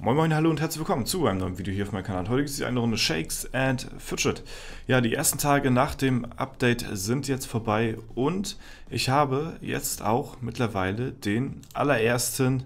Moin Moin, hallo und herzlich willkommen zu einem neuen Video hier auf meinem Kanal. Heute gibt es eine Runde Shakes and Fidget. Ja, die ersten Tage nach dem Update sind jetzt vorbei und ich habe jetzt auch mittlerweile den allerersten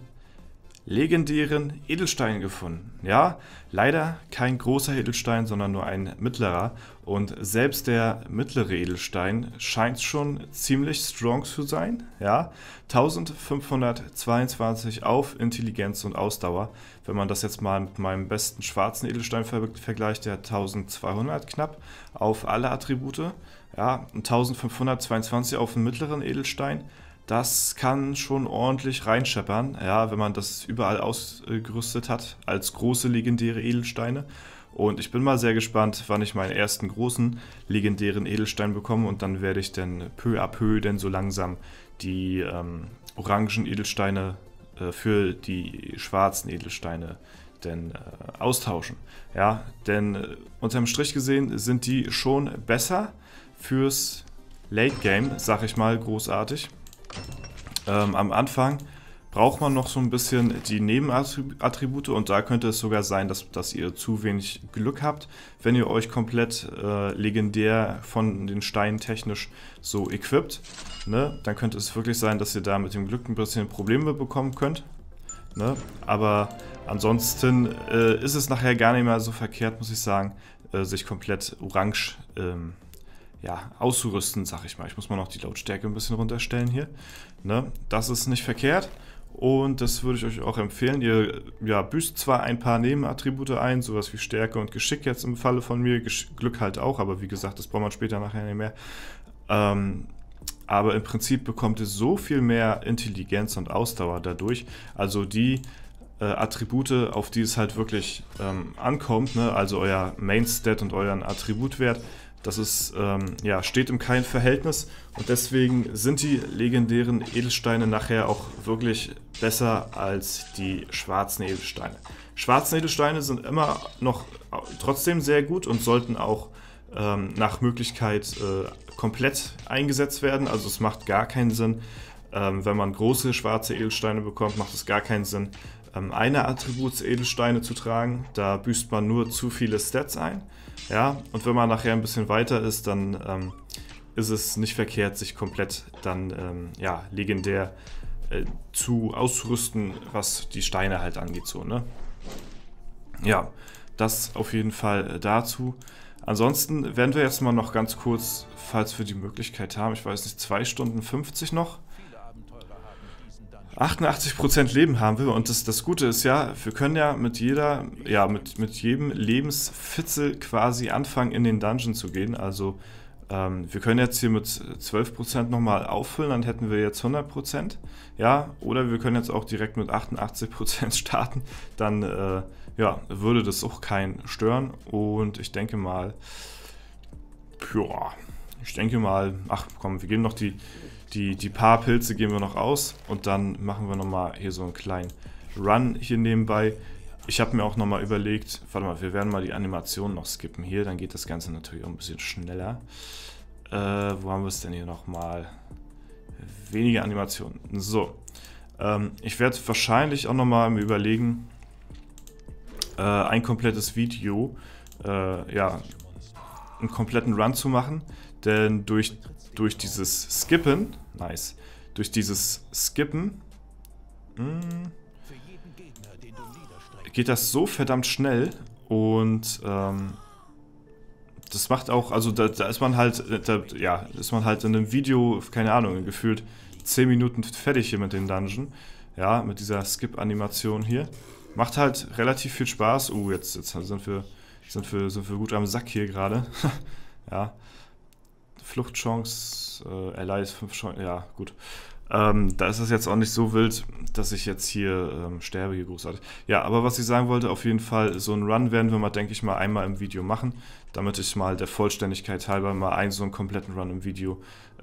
legendären Edelstein gefunden. Ja, leider kein großer Edelstein, sondern nur ein mittlerer. Und selbst der mittlere Edelstein scheint schon ziemlich strong zu sein. Ja, 1522 auf Intelligenz und Ausdauer. Wenn man das jetzt mal mit meinem besten schwarzen Edelstein vergleicht, der hat 1200 knapp auf alle Attribute. Ja, 1522 auf den mittleren Edelstein. Das kann schon ordentlich reinscheppern, ja, wenn man das überall ausgerüstet hat als große legendäre Edelsteine. Und ich bin mal sehr gespannt, wann ich meinen ersten großen legendären Edelstein bekomme. Und dann werde ich dann peu à peu denn so langsam die orangen Edelsteine für die schwarzen Edelsteine denn austauschen. Ja, denn unterm Strich gesehen sind die schon besser fürs Late Game, sag ich mal, großartig. Am Anfang braucht man noch so ein bisschen die Nebenattribute und da könnte es sogar sein, dass ihr zu wenig Glück habt, wenn ihr euch komplett legendär von den Steinen technisch so equipt. Ne? Dann könnte es wirklich sein, dass ihr da mit dem Glück ein bisschen Probleme bekommen könnt. Ne? Aber ansonsten ist es nachher gar nicht mehr so verkehrt, muss ich sagen, sich komplett orange ja, auszurüsten, sag ich mal. Ich muss mal noch die Lautstärke ein bisschen runterstellen hier. Ne? Das ist nicht verkehrt und das würde ich euch auch empfehlen. Ihr ja, büßt zwar ein paar Nebenattribute ein, sowas wie Stärke und Geschick jetzt im Falle von mir, Glück halt auch, aber wie gesagt, das braucht man später nachher nicht mehr. Aber im Prinzip bekommt ihr so viel mehr Intelligenz und Ausdauer dadurch. Also die Attribute, auf die es halt wirklich ankommt, ne? Also euer Main-Stat und euren Attributwert, das ist, ja, steht im kein Verhältnis und deswegen sind die legendären Edelsteine nachher auch wirklich besser als die schwarzen Edelsteine. Schwarzen Edelsteine sind immer noch trotzdem sehr gut und sollten auch nach Möglichkeit komplett eingesetzt werden. Also es macht gar keinen Sinn, wenn man große schwarze Edelsteine bekommt, macht es gar keinen Sinn, eine Attributsedelsteine zu tragen. Da büßt man nur zu viele Stats ein. Ja, und wenn man nachher ein bisschen weiter ist, dann ist es nicht verkehrt, sich komplett dann ja, legendär auszurüsten, was die Steine halt angeht. So, ne? Ja, das auf jeden Fall dazu. Ansonsten werden wir jetzt mal noch ganz kurz, falls wir die Möglichkeit haben, ich weiß nicht, 2 Stunden 50 noch. 88% Leben haben wir und das Gute ist ja, wir können ja mit jedem Lebensfitzel quasi anfangen in den Dungeon zu gehen. Also wir können jetzt hier mit 12% nochmal auffüllen, dann hätten wir jetzt 100%. Ja, oder wir können jetzt auch direkt mit 88% starten, dann ja, würde das auch keinen stören. Und ich denke mal, ach komm, wir geben noch die paar Pilze geben wir noch aus und dann machen wir nochmal hier so einen kleinen Run hier nebenbei. Ich habe mir auch nochmal überlegt, warte mal, wir werden mal die Animation noch skippen hier, dann geht das Ganze natürlich auch ein bisschen schneller. Wo haben wir es denn hier nochmal? Wenige Animationen. So, ich werde wahrscheinlich auch nochmal mir überlegen, ein komplettes Video, ja, einen kompletten Run zu machen, denn durch dieses Skippen, nice, durch dieses Skippen geht das so verdammt schnell und das macht auch, also da ist man halt, ja, ist man halt in einem Video, keine Ahnung, gefühlt 10 Minuten fertig hier mit dem Dungeon, ja, mit dieser Skip-Animation hier. Macht halt relativ viel Spaß. Jetzt sind wir gut am Sack hier gerade. Ja. Fluchtchance, Ally ist 5 Chancen, ja gut. Da ist es jetzt auch nicht so wild, dass ich jetzt hier sterbe hier großartig. Ja, aber was ich sagen wollte, auf jeden Fall, so einen Run werden wir mal, denke ich mal, einmal im Video machen, damit ich mal der Vollständigkeit halber mal so einen kompletten Run im Video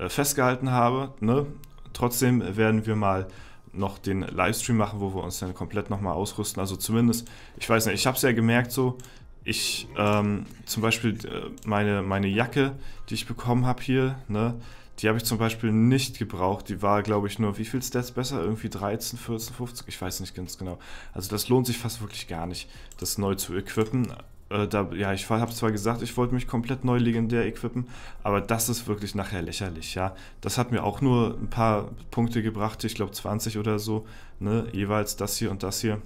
festgehalten habe. Ne? Trotzdem werden wir mal noch den Livestream machen, wo wir uns dann komplett nochmal ausrüsten. Also zumindest, ich weiß nicht, ich habe es ja gemerkt so, zum Beispiel meine Jacke, die ich bekommen habe hier, ne, Die habe ich zum Beispiel nicht gebraucht. Die war, glaube ich, nur wie viel Stats besser? Irgendwie 13, 14, 15? Ich weiß nicht ganz genau. Also das lohnt sich fast wirklich gar nicht, das neu zu equippen. Ja, ich habe zwar gesagt, ich wollte mich komplett neu legendär equippen, aber das ist wirklich nachher lächerlich, ja. Das hat mir auch nur ein paar Punkte gebracht, ich glaube 20 oder so, ne, jeweils das hier und das hier.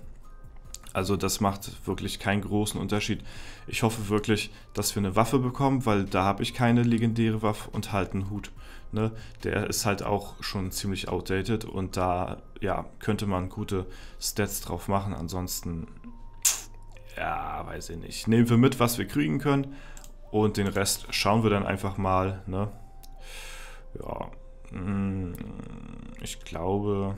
Also das macht wirklich keinen großen Unterschied. Ich hoffe wirklich, dass wir eine Waffe bekommen, weil da habe ich keine legendäre Waffe und halt einen Hut. Ne? Der ist halt auch schon ziemlich outdated und da ja, könnte man gute Stats drauf machen. Ansonsten, ja, weiß ich nicht. Nehmen wir mit, was wir kriegen können und den Rest schauen wir dann einfach mal. Ne? Ja, ich glaube...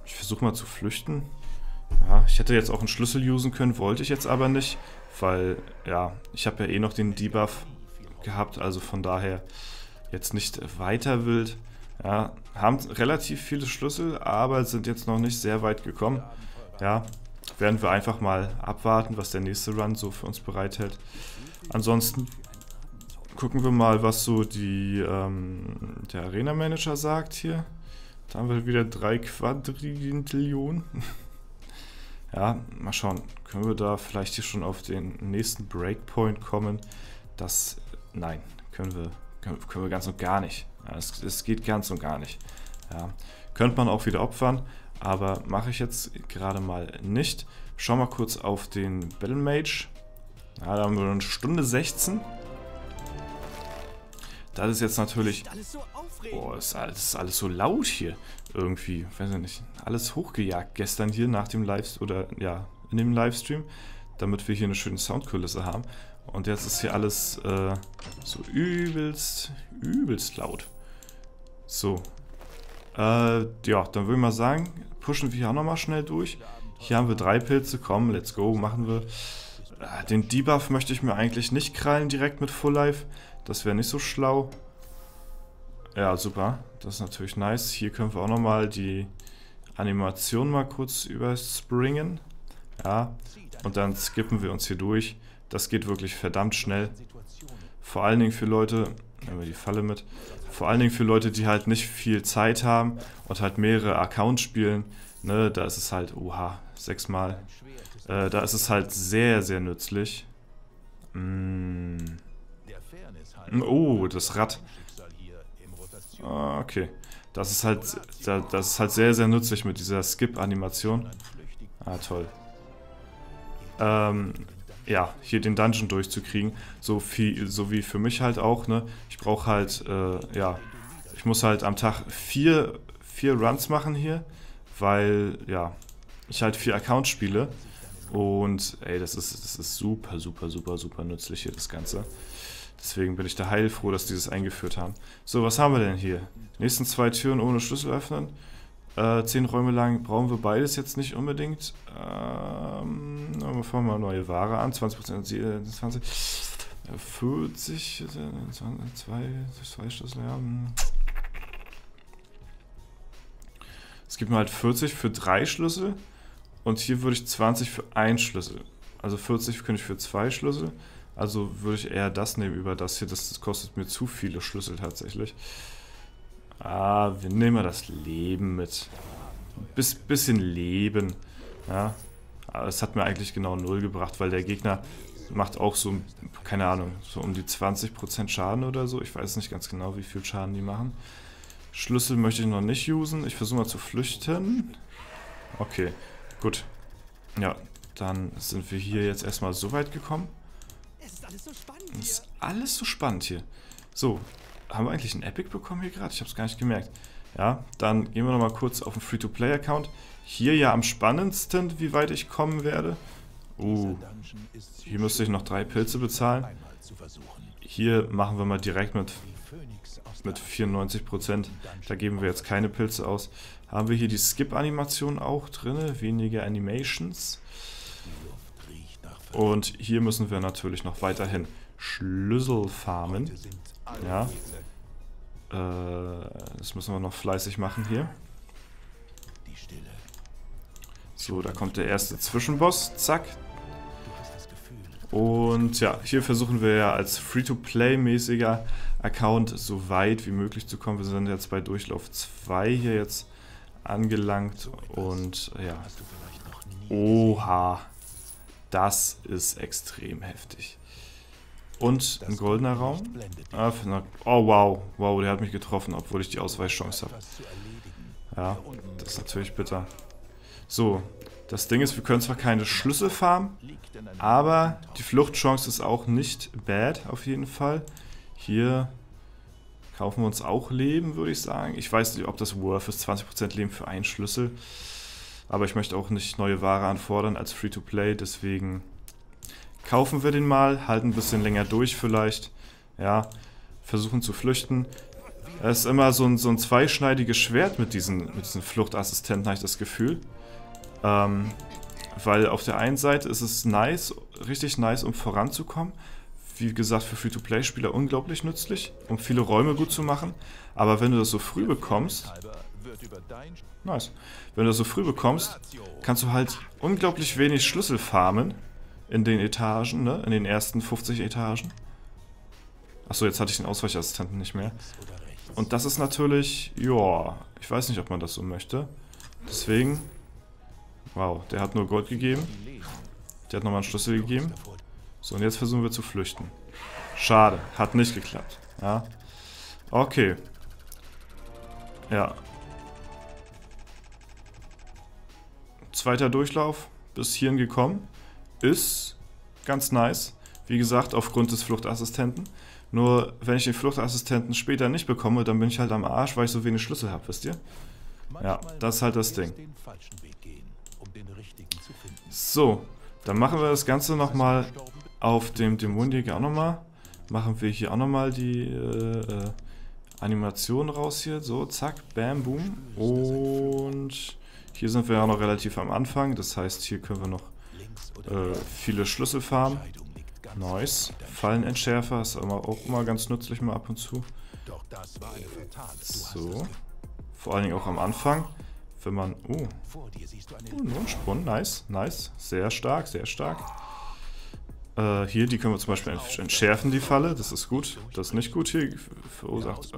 Ich versuche mal zu flüchten. Ja, ich hätte jetzt auch einen Schlüssel usen können, wollte ich jetzt aber nicht, weil, ja, ich habe ja eh noch den Debuff gehabt, also von daher jetzt nicht weiter wild. Ja, haben relativ viele Schlüssel, aber sind jetzt noch nicht sehr weit gekommen. Ja, werden wir einfach mal abwarten, was der nächste Run so für uns bereithält. Ansonsten gucken wir mal, was so der Arena-Manager sagt hier. Da haben wir wieder 3 Quadrillionen. Ja, mal schauen. Können wir da vielleicht hier schon auf den nächsten Breakpoint kommen? Das, nein, können wir ganz und gar nicht. Ja, es geht ganz und gar nicht. Ja, könnte man auch wieder opfern, aber mache ich jetzt gerade mal nicht. Schau mal kurz auf den Battle Mage. Ja, da haben wir eine Stunde 16. Das ist jetzt natürlich... Boah, ist alles so laut hier irgendwie. Weiß ich nicht. Alles hochgejagt gestern hier nach dem in dem Livestream, damit wir hier eine schöne Soundkulisse haben. Und jetzt ist hier alles so übelst laut. So. Ja, dann würde ich mal sagen, pushen wir hier auch nochmal schnell durch. Hier haben wir 3 Pilze. Komm, let's go, machen wir. Den Debuff möchte ich mir eigentlich nicht krallen direkt mit Full Life. Das wäre nicht so schlau. Ja, super. Das ist natürlich nice. Hier können wir auch nochmal die Animation mal kurz überspringen. Ja, und dann skippen wir uns hier durch. Das geht wirklich verdammt schnell. Vor allen Dingen für Leute, nehmen wir die Falle mit, vor allen Dingen für Leute, die halt nicht viel Zeit haben und halt mehrere Accounts spielen. Ne, da ist es halt, oha, 6-mal. Da ist es halt sehr, sehr nützlich. Oh, das Rad. Okay. Das ist halt sehr, sehr nützlich mit dieser Skip-Animation. Ah, toll. Ja, hier den Dungeon durchzukriegen. So wie für mich halt auch, ne? Ich brauche halt, ja, ich muss halt am Tag 4 Runs machen hier, weil, ja, ich halt 4 Accounts spiele. Und, ey, das ist super, super, super, super nützlich hier, das Ganze. Deswegen bin ich da heilfroh, dass die das eingeführt haben. So, was haben wir denn hier? Die nächsten 2 Türen ohne Schlüssel öffnen. 10 Räume lang brauchen wir beides jetzt nicht unbedingt. Wir fangen mal neue Ware an. 20%, 20, 40, 2 Schlüssel, ja. Es gibt mir halt 40 für 3 Schlüssel. Und hier würde ich 20 für 1 Schlüssel. Also 40 könnte ich für 2 Schlüssel. Also würde ich eher das nehmen über das hier. Das kostet mir zu viele Schlüssel tatsächlich. Wir nehmen mal das Leben mit. Bisschen Leben. Ja. Aber es hat mir eigentlich genau 0 gebracht, weil der Gegner macht auch so, keine Ahnung, so um die 20% Schaden oder so. Ich weiß nicht ganz genau, wie viel Schaden die machen. Schlüssel möchte ich noch nicht usen. Ich versuche mal zu flüchten. Okay, gut. Ja, dann sind wir hier jetzt erstmal so weit gekommen. Es ist alles so spannend hier. So, haben wir eigentlich einen Epic bekommen hier gerade? Ich habe es gar nicht gemerkt. Ja, dann gehen wir nochmal kurz auf den Free-to-Play-Account. Hier ja am spannendsten, wie weit ich kommen werde. Hier müsste ich noch 3 Pilze bezahlen. Hier machen wir mal direkt mit 94%. Da geben wir jetzt keine Pilze aus. Haben wir hier die Skip-Animation auch drin, weniger Animations. Und hier müssen wir natürlich noch weiterhin Schlüssel farmen. Ja. Das müssen wir noch fleißig machen hier. So, da kommt der erste Zwischenboss. Zack. Und ja, hier versuchen wir ja als Free-to-Play-mäßiger Account so weit wie möglich zu kommen. Wir sind jetzt bei Durchlauf 2 hier jetzt angelangt und ja. Oha, das ist extrem heftig. Und ein goldener Raum. Oh wow, wow, der hat mich getroffen, obwohl ich die Ausweichchance habe. Ja, das ist natürlich bitter. So, das Ding ist, wir können zwar keine Schlüssel farmen, aber die Fluchtchance ist auch nicht bad, auf jeden Fall. Hier kaufen wir uns auch Leben, würde ich sagen. Ich weiß nicht, ob das worth ist, 20% Leben für einen Schlüssel. Aber ich möchte auch nicht neue Ware anfordern als Free-to-Play, deswegen kaufen wir den mal, halten ein bisschen länger durch vielleicht. Ja, versuchen zu flüchten. Es ist immer so ein zweischneidiges Schwert mit diesen Fluchtassistenten, habe ich das Gefühl. Weil auf der einen Seite ist es nice, richtig nice, um voranzukommen. Wie gesagt, für Free-to-Play-Spieler unglaublich nützlich, um viele Räume gut zu machen. Aber wenn du das so früh bekommst, nice. Wenn du das so früh bekommst, kannst du halt unglaublich wenig Schlüssel farmen in den Etagen, ne? In den ersten 50 Etagen. Achso, jetzt hatte ich den Ausweichassistenten nicht mehr. Und das ist natürlich, ja, ich weiß nicht, ob man das so möchte. Deswegen, wow, der hat nur Gold gegeben. Der hat nochmal einen Schlüssel gegeben. So, und jetzt versuchen wir zu flüchten. Schade, hat nicht geklappt. Ja. Okay. Ja. Zweiter Durchlauf, bis hierhin gekommen. Ist ganz nice. Wie gesagt, aufgrund des Fluchtassistenten. Nur, wenn ich den Fluchtassistenten später nicht bekomme, dann bin ich halt am Arsch, weil ich so wenig Schlüssel habe, wisst ihr? Ja, das ist halt das Ding. So, dann machen wir das Ganze nochmal auf dem Dämonenjäger auch nochmal. Machen wir hier auch nochmal die Animation raus hier. So, zack, bam, boom. Und hier sind wir ja noch relativ am Anfang. Das heißt, hier können wir noch viele Schlüssel farmen. Nice. Fallenentschärfer ist auch immer ganz nützlich mal ab und zu. So. Vor allen Dingen auch am Anfang. Wenn man... nur ein Sprung. Nice, nice. Sehr stark, sehr stark. Hier, die können wir zum Beispiel entschärfen, die Falle. Das ist gut. Das ist nicht gut hier. Verursacht...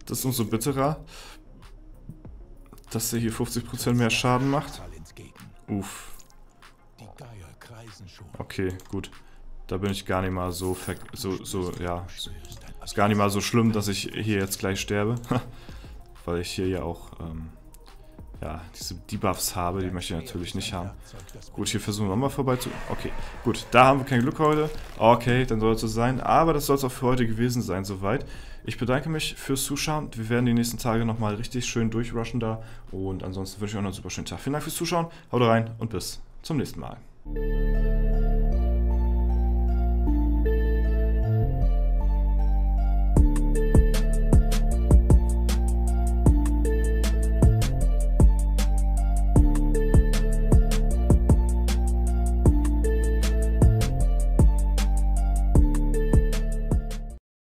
das ist umso bitterer. Dass der hier 50% mehr Schaden macht. Uff. Okay, gut. Da bin ich gar nicht mal so ja. Ist gar nicht mal so schlimm, dass ich hier jetzt gleich sterbe. Weil ich hier ja auch, ja, diese Debuffs habe, die möchte ich natürlich nicht haben. Gut, hier versuchen wir nochmal vorbei zu... Okay, gut, da haben wir kein Glück heute. Okay, dann soll es so sein. Aber das soll es auch für heute gewesen sein, soweit. Ich bedanke mich fürs Zuschauen. Wir werden die nächsten Tage nochmal richtig schön durchrushen da. Und ansonsten wünsche ich euch noch einen super schönen Tag. Vielen Dank fürs Zuschauen. Haut rein und bis zum nächsten Mal.